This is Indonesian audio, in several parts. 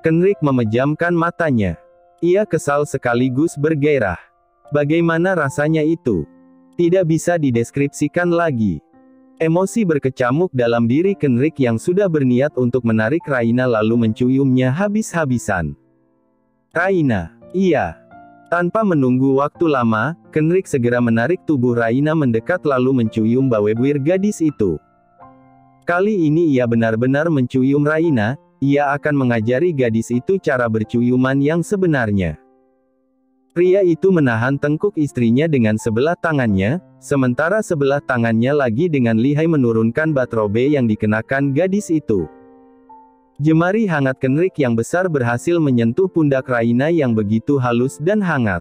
Kenrik memejamkan matanya. Ia kesal sekaligus bergairah. Bagaimana rasanya itu? Tidak bisa dideskripsikan lagi. Emosi berkecamuk dalam diri Kenrik yang sudah berniat untuk menarik Raina lalu menciumnya habis-habisan. Raina, iya. Tanpa menunggu waktu lama, Kenrik segera menarik tubuh Raina mendekat lalu mencium bawah gadis itu. Kali ini ia benar-benar mencium Raina. Ia akan mengajari gadis itu cara berciuman yang sebenarnya. Pria itu menahan tengkuk istrinya dengan sebelah tangannya, sementara sebelah tangannya lagi dengan lihai menurunkan batrobe yang dikenakan gadis itu. Jemari hangat Kenrik yang besar berhasil menyentuh pundak Raina yang begitu halus dan hangat.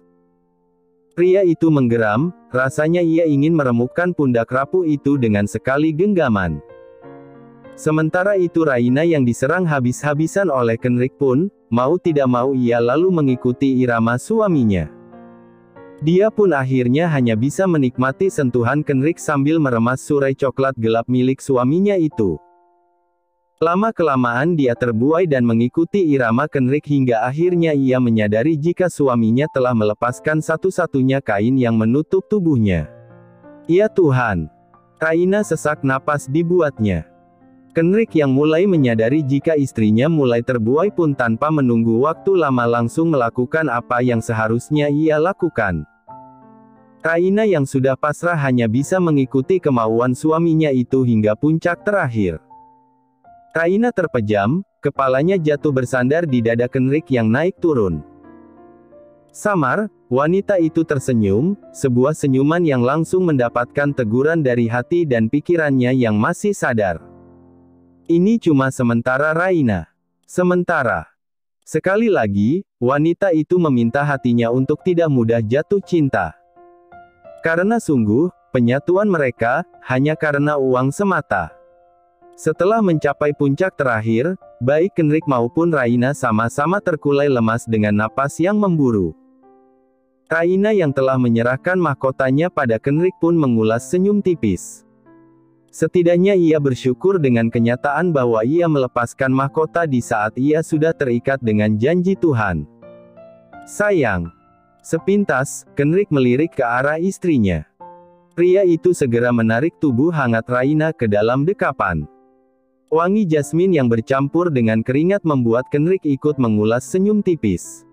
Pria itu menggeram, rasanya ia ingin meremukkan pundak rapuh itu dengan sekali genggaman. Sementara itu Raina yang diserang habis-habisan oleh Kenrik pun, mau tidak mau ia lalu mengikuti irama suaminya. Dia pun akhirnya hanya bisa menikmati sentuhan Kenrik sambil meremas surai coklat gelap milik suaminya itu. Lama-kelamaan dia terbuai dan mengikuti irama Kenrik hingga akhirnya ia menyadari jika suaminya telah melepaskan satu-satunya kain yang menutup tubuhnya. Ya Tuhan! Raina sesak napas dibuatnya. Kenrik yang mulai menyadari jika istrinya mulai terbuai pun tanpa menunggu waktu lama langsung melakukan apa yang seharusnya ia lakukan. Raina yang sudah pasrah hanya bisa mengikuti kemauan suaminya itu hingga puncak terakhir. Raina terpejam, kepalanya jatuh bersandar di dada Kenrik yang naik turun. Samar, wanita itu tersenyum, sebuah senyuman yang langsung mendapatkan teguran dari hati dan pikirannya yang masih sadar. Ini cuma sementara Raina. Sementara. Sekali lagi, wanita itu meminta hatinya untuk tidak mudah jatuh cinta. Karena sungguh, penyatuan mereka, hanya karena uang semata. Setelah mencapai puncak terakhir, baik Kenrik maupun Raina sama-sama terkulai lemas dengan napas yang memburu. Raina yang telah menyerahkan mahkotanya pada Kenrik pun mengulas senyum tipis. Setidaknya ia bersyukur dengan kenyataan bahwa ia melepaskan mahkota di saat ia sudah terikat dengan janji Tuhan. Sayang. Sepintas, Kenrik melirik ke arah istrinya. Pria itu segera menarik tubuh hangat Raina ke dalam dekapan. Wangi jasmin yang bercampur dengan keringat membuat Kenrik ikut mengulas senyum tipis.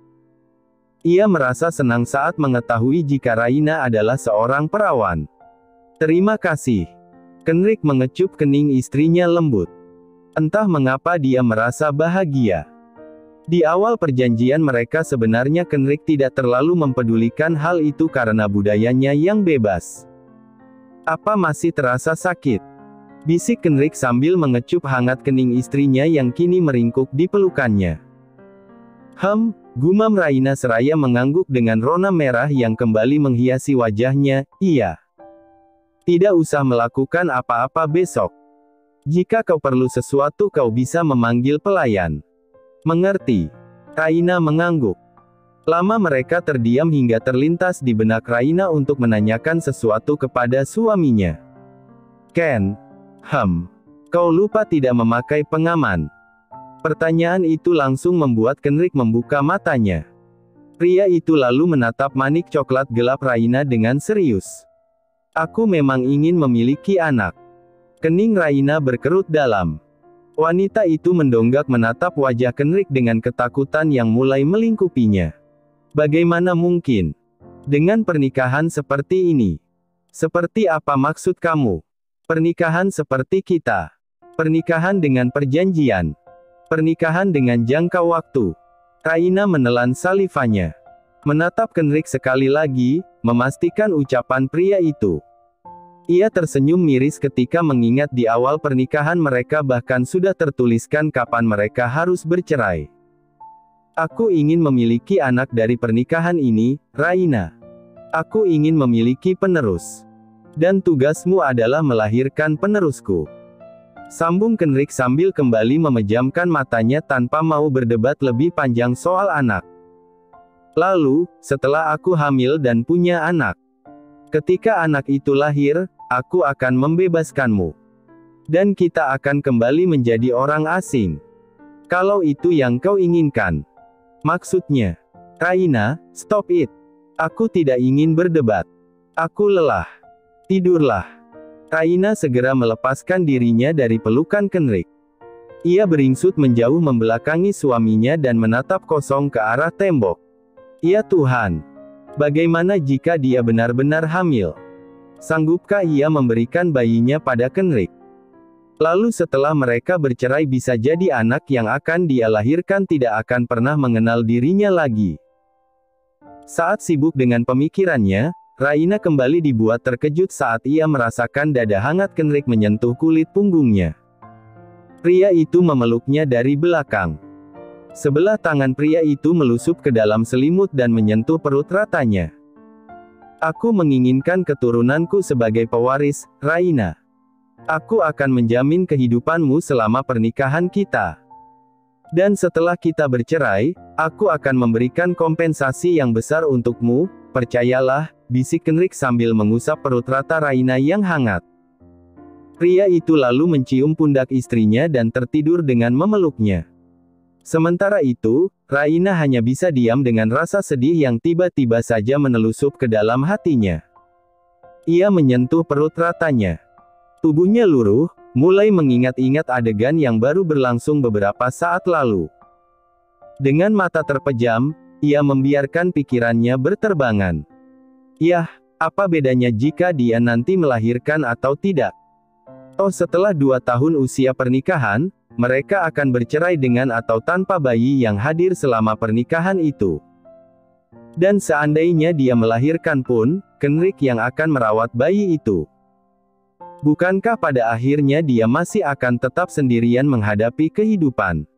Ia merasa senang saat mengetahui jika Raina adalah seorang perawan. Terima kasih. Kenrik mengecup kening istrinya lembut. Entah mengapa dia merasa bahagia. Di awal perjanjian mereka sebenarnya Kenrik tidak terlalu mempedulikan hal itu karena budayanya yang bebas. Apa masih terasa sakit? Bisik Kenrik sambil mengecup hangat kening istrinya yang kini meringkuk di pelukannya. Gumam Raina seraya mengangguk dengan rona merah yang kembali menghiasi wajahnya, iya. Tidak usah melakukan apa-apa besok. Jika kau perlu sesuatu kau bisa memanggil pelayan. Mengerti? Raina mengangguk. Lama mereka terdiam hingga terlintas di benak Raina untuk menanyakan sesuatu kepada suaminya. Ken, kau lupa tidak memakai pengaman. Pertanyaan itu langsung membuat Kenrik membuka matanya. Pria itu lalu menatap manik coklat gelap Raina dengan serius. Aku memang ingin memiliki anak. Kening Raina berkerut dalam. Wanita itu mendonggak menatap wajah Kenrik dengan ketakutan yang mulai melingkupinya. Bagaimana mungkin? Dengan pernikahan seperti ini? Seperti apa maksud kamu? Pernikahan seperti kita. Pernikahan dengan perjanjian. Pernikahan dengan jangka waktu. Raina menelan salivanya. Menatap Kenrik sekali lagi, memastikan ucapan pria itu. Ia tersenyum miris ketika mengingat di awal pernikahan mereka bahkan sudah tertuliskan kapan mereka harus bercerai. Aku ingin memiliki anak dari pernikahan ini, Raina. Aku ingin memiliki penerus. Dan tugasmu adalah melahirkan penerusku. Sambung Kenrik sambil kembali memejamkan matanya tanpa mau berdebat lebih panjang soal anak. Lalu, setelah aku hamil dan punya anak. Ketika anak itu lahir, aku akan membebaskanmu. Dan kita akan kembali menjadi orang asing. Kalau itu yang kau inginkan. Maksudnya, Raina, stop it. Aku tidak ingin berdebat. Aku lelah. Tidurlah. Raina segera melepaskan dirinya dari pelukan Kenrick. Ia beringsut menjauh membelakangi suaminya dan menatap kosong ke arah tembok. Ya Tuhan. Bagaimana jika dia benar-benar hamil? Sanggupkah ia memberikan bayinya pada Kenrick? Lalu setelah mereka bercerai bisa jadi anak yang akan dia lahirkan tidak akan pernah mengenal dirinya lagi. Saat sibuk dengan pemikirannya, Raina kembali dibuat terkejut saat ia merasakan dada hangat Kenrick menyentuh kulit punggungnya. Pria itu memeluknya dari belakang. Sebelah tangan pria itu melusup ke dalam selimut dan menyentuh perut ratanya. Aku menginginkan keturunanku sebagai pewaris, Raina. Aku akan menjamin kehidupanmu selama pernikahan kita. Dan setelah kita bercerai, aku akan memberikan kompensasi yang besar untukmu, percayalah, bisik Kenrick sambil mengusap perut rata Raina yang hangat. Pria itu lalu mencium pundak istrinya dan tertidur dengan memeluknya. Sementara itu, Raina hanya bisa diam dengan rasa sedih yang tiba-tiba saja menelusup ke dalam hatinya. Ia menyentuh perut ratanya. Tubuhnya luruh, mulai mengingat-ingat adegan yang baru berlangsung beberapa saat lalu. Dengan mata terpejam, ia membiarkan pikirannya berterbangan. Yah, apa bedanya jika dia nanti melahirkan atau tidak? Toh setelah 2 tahun usia pernikahan, mereka akan bercerai dengan atau tanpa bayi yang hadir selama pernikahan itu. Dan seandainya dia melahirkan pun, Kenrick yang akan merawat bayi itu. Bukankah pada akhirnya dia masih akan tetap sendirian menghadapi kehidupan?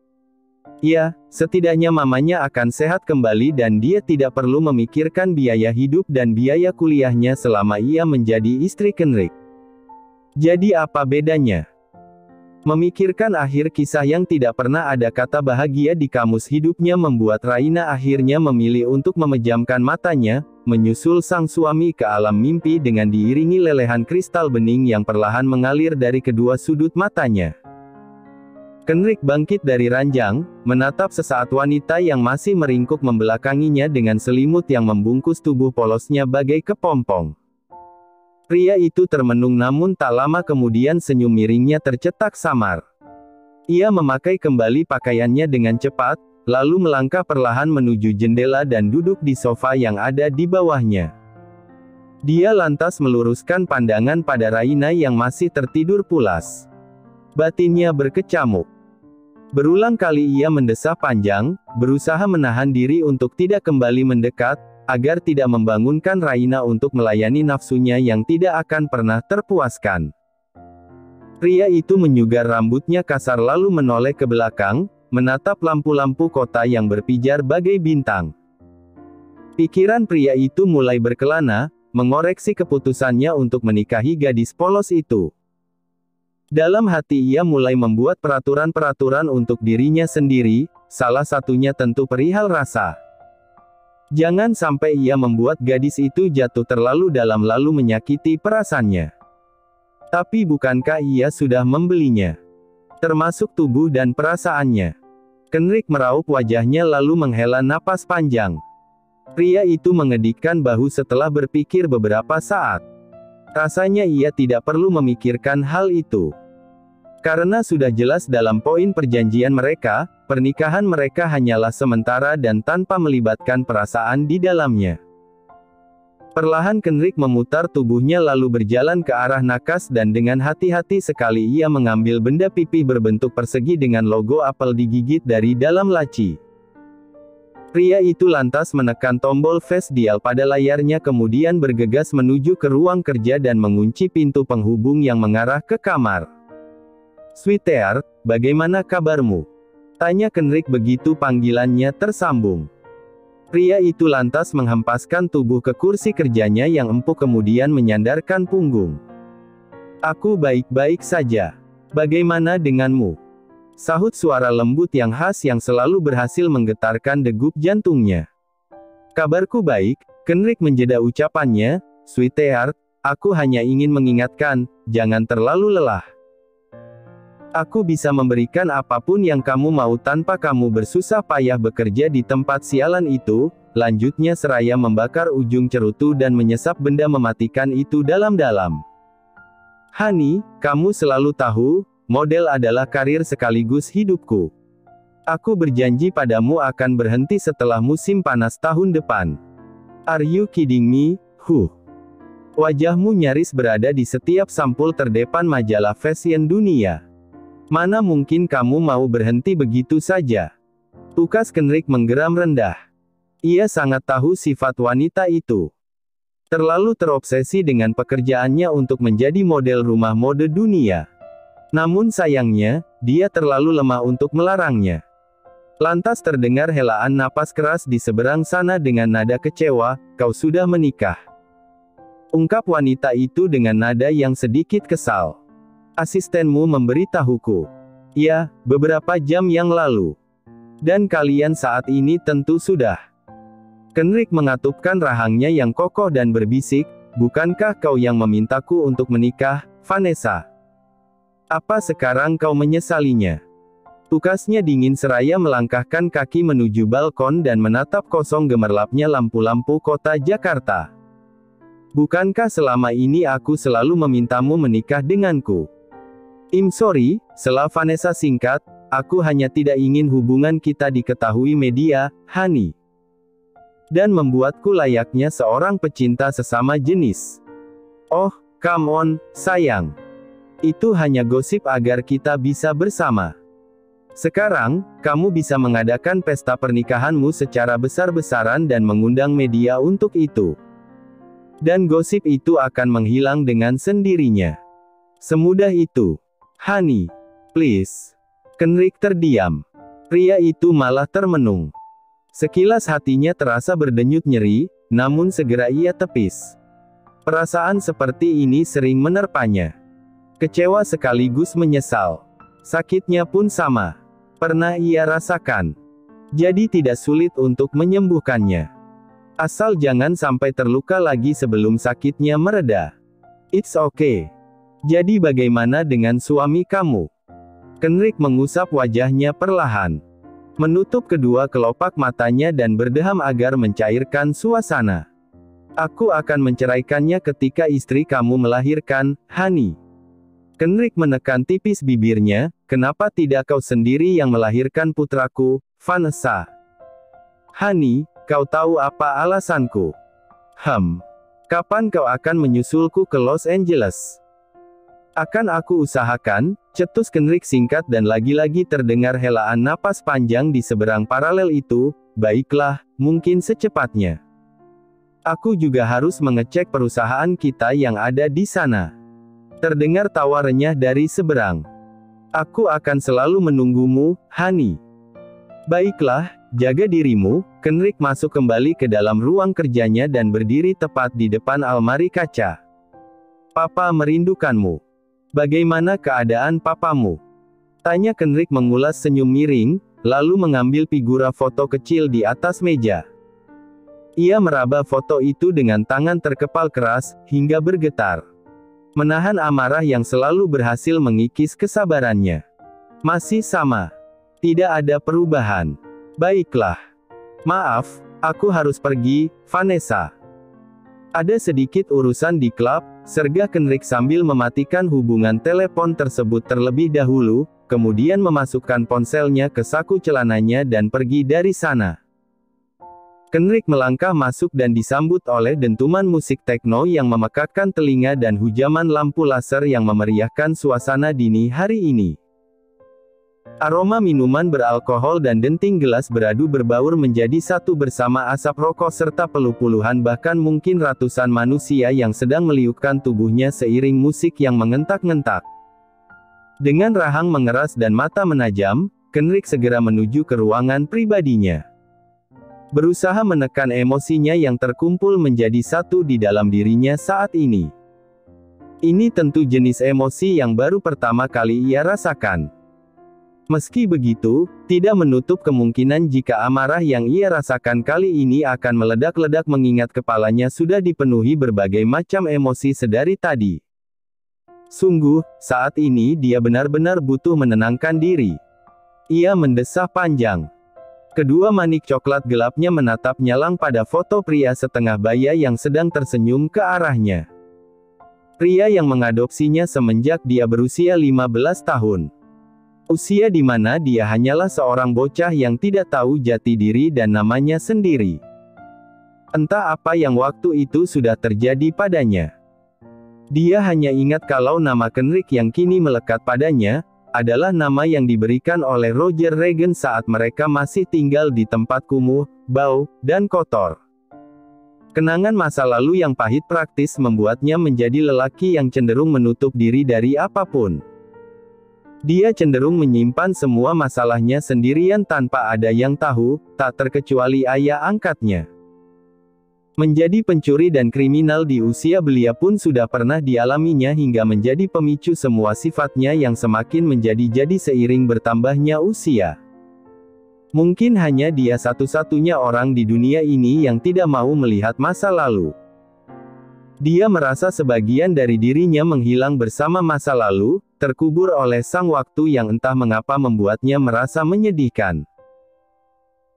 Ya, setidaknya mamanya akan sehat kembali dan dia tidak perlu memikirkan biaya hidup dan biaya kuliahnya selama ia menjadi istri Kenrick. Jadi apa bedanya? Memikirkan akhir kisah yang tidak pernah ada kata bahagia di kamus hidupnya membuat Raina akhirnya memilih untuk memejamkan matanya, menyusul sang suami ke alam mimpi dengan diiringi lelehan kristal bening yang perlahan mengalir dari kedua sudut matanya. Kenrick bangkit dari ranjang, menatap sesaat wanita yang masih meringkuk membelakanginya dengan selimut yang membungkus tubuh polosnya bagai kepompong. Pria itu termenung namun tak lama kemudian senyum miringnya tercetak samar. Ia memakai kembali pakaiannya dengan cepat, lalu melangkah perlahan menuju jendela dan duduk di sofa yang ada di bawahnya. Dia lantas meluruskan pandangan pada Raina yang masih tertidur pulas. Batinnya berkecamuk. Berulang kali ia mendesah panjang, berusaha menahan diri untuk tidak kembali mendekat, agar tidak membangunkan Raina untuk melayani nafsunya yang tidak akan pernah terpuaskan. Pria itu menyugar rambutnya kasar lalu menoleh ke belakang, menatap lampu-lampu kota yang berpijar bagai bintang. Pikiran pria itu mulai berkelana, mengoreksi keputusannya untuk menikahi gadis polos itu. Dalam hati ia mulai membuat peraturan-peraturan untuk dirinya sendiri, salah satunya tentu perihal rasa. Jangan sampai ia membuat gadis itu jatuh terlalu dalam lalu menyakiti perasaannya. Tapi bukankah ia sudah membelinya? Termasuk tubuh dan perasaannya. Kenrick meraup wajahnya lalu menghela napas panjang. Pria itu mengedikkan bahu setelah berpikir beberapa saat. Rasanya ia tidak perlu memikirkan hal itu. Karena sudah jelas dalam poin perjanjian mereka, pernikahan mereka hanyalah sementara dan tanpa melibatkan perasaan di dalamnya. Perlahan Kenrick memutar tubuhnya lalu berjalan ke arah nakas dan dengan hati-hati sekali ia mengambil benda pipih berbentuk persegi dengan logo apel digigit dari dalam laci. Pria itu lantas menekan tombol flash dial pada layarnya kemudian bergegas menuju ke ruang kerja dan mengunci pintu penghubung yang mengarah ke kamar. "Sweetheart, bagaimana kabarmu?" tanya Kenrick begitu panggilannya tersambung. Pria itu lantas menghempaskan tubuh ke kursi kerjanya yang empuk kemudian menyandarkan punggung. "Aku baik-baik saja. Bagaimana denganmu?" sahut suara lembut yang khas yang selalu berhasil menggetarkan degup jantungnya. "Kabarku baik," Kenrick menjeda ucapannya, "Sweetheart, aku hanya ingin mengingatkan, jangan terlalu lelah." Aku bisa memberikan apapun yang kamu mau tanpa kamu bersusah payah bekerja di tempat sialan itu, lanjutnya seraya membakar ujung cerutu dan menyesap benda mematikan itu dalam-dalam. Hani, kamu selalu tahu, model adalah karir sekaligus hidupku. Aku berjanji padamu akan berhenti setelah musim panas tahun depan. Are you kidding me? Wajahmu nyaris berada di setiap sampul terdepan majalah fashion dunia. Mana mungkin kamu mau berhenti begitu saja? Tukas Kenrick menggeram rendah. Ia sangat tahu sifat wanita itu. Terlalu terobsesi dengan pekerjaannya untuk menjadi model rumah mode dunia. Namun sayangnya, dia terlalu lemah untuk melarangnya. Lantas terdengar helaan napas keras di seberang sana dengan nada kecewa, "Kau sudah menikah?" Ungkap wanita itu dengan nada yang sedikit kesal. Asistenmu memberitahuku. Ya, beberapa jam yang lalu. Dan kalian saat ini tentu sudah. Kenrick mengatupkan rahangnya yang kokoh dan berbisik, "Bukankah kau yang memintaku untuk menikah, Vanessa? Apa sekarang kau menyesalinya?" Tukasnya dingin seraya melangkahkan kaki menuju balkon dan menatap kosong gemerlapnya lampu-lampu kota Jakarta. "Bukankah selama ini aku selalu memintamu menikah denganku?" "I'm sorry," sela Vanessa singkat, "aku hanya tidak ingin hubungan kita diketahui media, Hani. Dan membuatku layaknya seorang pecinta sesama jenis." "Oh, come on, sayang. Itu hanya gosip agar kita bisa bersama. Sekarang, kamu bisa mengadakan pesta pernikahanmu secara besar-besaran dan mengundang media untuk itu. Dan gosip itu akan menghilang dengan sendirinya. Semudah itu. Hani, please." Kenrick terdiam. Pria itu malah termenung. Sekilas hatinya terasa berdenyut nyeri, namun segera ia tepis. Perasaan seperti ini sering menerpanya. Kecewa sekaligus menyesal. Sakitnya pun sama. Pernah ia rasakan. Jadi tidak sulit untuk menyembuhkannya. Asal jangan sampai terluka lagi sebelum sakitnya mereda. It's okay. Jadi bagaimana dengan suami kamu? Kenrick mengusap wajahnya perlahan. Menutup kedua kelopak matanya dan berdeham agar mencairkan suasana. "Aku akan menceraikannya ketika istri kamu melahirkan, Hani." Kenrick menekan tipis bibirnya, "Kenapa tidak kau sendiri yang melahirkan putraku, Vanessa?" "Hani, kau tahu apa alasanku?" Kapan kau akan menyusulku ke Los Angeles?" "Akan aku usahakan," cetus Kenrick singkat dan lagi-lagi terdengar helaan napas panjang di seberang paralel itu. "Baiklah, mungkin secepatnya. Aku juga harus mengecek perusahaan kita yang ada di sana." Terdengar tawa renyah dari seberang. "Aku akan selalu menunggumu, Hani." "Baiklah, jaga dirimu." Kenrick masuk kembali ke dalam ruang kerjanya dan berdiri tepat di depan almari kaca. "Papa merindukanmu. Bagaimana keadaan papamu?" tanya Kenrick mengulas senyum miring, lalu mengambil figura foto kecil di atas meja. Ia meraba foto itu dengan tangan terkepal keras, hingga bergetar. Menahan amarah yang selalu berhasil mengikis kesabarannya. "Masih sama. Tidak ada perubahan." "Baiklah. Maaf, aku harus pergi, Vanessa. Ada sedikit urusan di klub," sergah Kenrick sambil mematikan hubungan telepon tersebut terlebih dahulu, kemudian memasukkan ponselnya ke saku celananya dan pergi dari sana. Kenrick melangkah masuk dan disambut oleh dentuman musik tekno yang memekakkan telinga dan hujaman lampu laser yang memeriahkan suasana dini hari ini. Aroma minuman beralkohol dan denting gelas beradu berbaur menjadi satu bersama asap rokok serta puluhan bahkan mungkin ratusan manusia yang sedang meliukkan tubuhnya seiring musik yang mengentak-ngentak. Dengan rahang mengeras dan mata menajam, Kenrick segera menuju ke ruangan pribadinya. Berusaha menekan emosinya yang terkumpul menjadi satu di dalam dirinya saat ini. Ini tentu jenis emosi yang baru pertama kali ia rasakan. Meski begitu, tidak menutup kemungkinan jika amarah yang ia rasakan kali ini akan meledak-ledak mengingat kepalanya sudah dipenuhi berbagai macam emosi sedari tadi. Sungguh, saat ini dia benar-benar butuh menenangkan diri. Ia mendesah panjang. Kedua manik coklat gelapnya menatap nyalang pada foto pria setengah baya yang sedang tersenyum ke arahnya. Pria yang mengadopsinya semenjak dia berusia 15 tahun. Usia di mana dia hanyalah seorang bocah yang tidak tahu jati diri dan namanya sendiri. Entah apa yang waktu itu sudah terjadi padanya. Dia hanya ingat kalau nama Kenrick yang kini melekat padanya, adalah nama yang diberikan oleh Roger Regan saat mereka masih tinggal di tempat kumuh, bau, dan kotor. Kenangan masa lalu yang pahit praktis membuatnya menjadi lelaki yang cenderung menutup diri dari apapun. Dia cenderung menyimpan semua masalahnya sendirian tanpa ada yang tahu, tak terkecuali ayah angkatnya. Menjadi pencuri dan kriminal di usia belia pun sudah pernah dialaminya hingga menjadi pemicu semua sifatnya yang semakin menjadi-jadi seiring bertambahnya usia. Mungkin hanya dia satu-satunya orang di dunia ini yang tidak mau melihat masa lalu. Dia merasa sebagian dari dirinya menghilang bersama masa lalu, terkubur oleh sang waktu yang entah mengapa membuatnya merasa menyedihkan.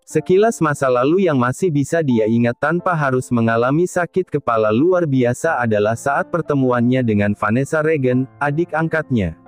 Sekilas masa lalu yang masih bisa dia ingat tanpa harus mengalami sakit kepala luar biasa adalah saat pertemuannya dengan Vanessa Regan, adik angkatnya.